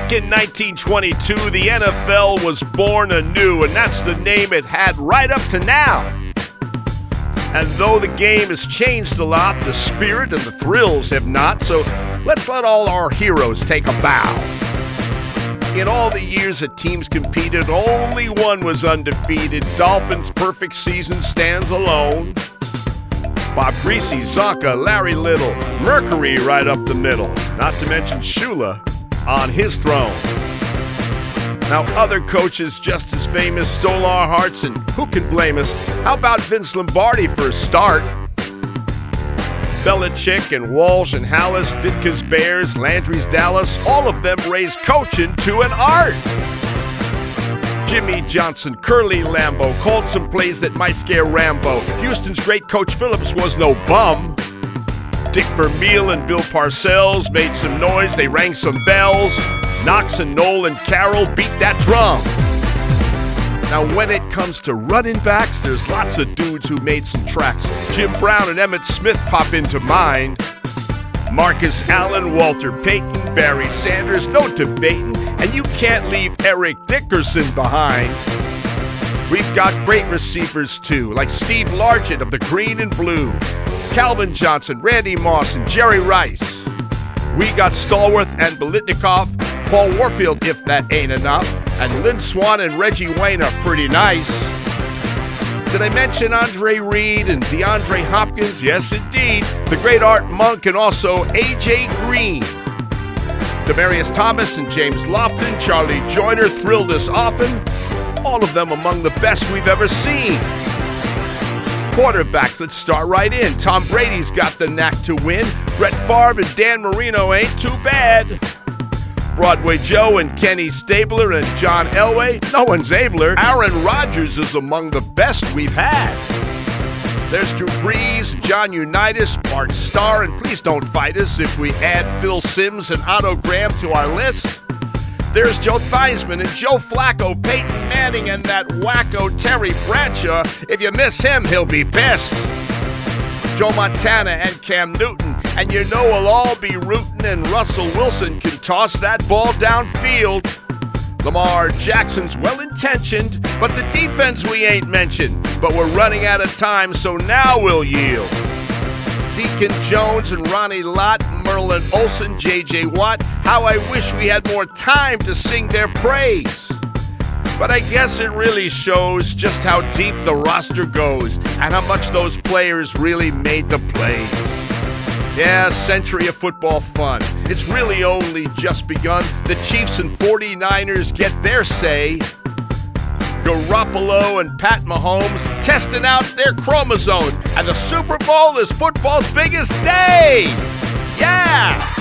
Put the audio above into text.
Back in 1922, the NFL was born anew, and that's the name it had right up to now. And though the game has changed a lot, the spirit and the thrills have not, so let's let all our heroes take a bow. In all the years that teams competed, only one was undefeated. Dolphins' perfect season stands alone. Bob Greasy, Zonka, Larry Little, Mercury right up the middle, not to mention Shula on his throne. Now other coaches just as famous stole our hearts, and who can blame us? How about Vince Lombardi for a start? Belichick and Walsh and Hallis, Ditka's Bears, Landry's Dallas, all of them raised coaching to an art. Jimmy Johnson, Curly Lambeau, called some plays that might scare Rambo. Houston's great coach Phillips was no bum. Dick Vermeil and Bill Parcells made some noise, they rang some bells. Knox and Noel and Carroll beat that drum. Now when it comes to running backs, there's lots of dudes who made some tracks. Jim Brown and Emmitt Smith pop into mind. Marcus Allen, Walter Payton, Barry Sanders, no debating. And you can't leave Eric Dickerson behind. We've got great receivers too, like Steve Largent of the Green and Blue, Calvin Johnson, Randy Moss, and Jerry Rice. We got Stallworth and Biletnikoff, Paul Warfield if that ain't enough, and Lynn Swann and Reggie Wayne are pretty nice. Did I mention Andre Reed and DeAndre Hopkins? Yes, indeed. The great Art Monk and also A.J. Green. Demaryius Thomas and James Lofton, Charlie Joyner thrilled us often. All of them among the best we've ever seen. Quarterbacks, let's start right in. Tom Brady's got the knack to win. Brett Favre and Dan Marino ain't too bad. Broadway Joe and Kenny Stabler and John Elway, no one's abler. Aaron Rodgers is among the best we've had. There's Drew Brees, John Unitas, Bart Starr, and please don't fight us if we add Phil Simms and Otto Graham to our list. There's Joe Theismann and Joe Flacco, Peyton Manning, and that wacko Terry Bradshaw. If you miss him, he'll be pissed. Joe Montana and Cam Newton, and you know we'll all be rooting, and Russell Wilson can toss that ball downfield. Lamar Jackson's well-intentioned, but the defense we ain't mentioned. But we're running out of time, so now we'll yield. Deacon Jones and Ronnie Lott, Merlin Olsen, J.J. Watt. How I wish we had more time to sing their praise. But I guess it really shows just how deep the roster goes and how much those players really made the plays. Yeah, century of football fun. It's really only just begun. The Chiefs and 49ers get their say. Garoppolo and Pat Mahomes testing out their chromosomes. And the Super Bowl is football's biggest day. Yeah!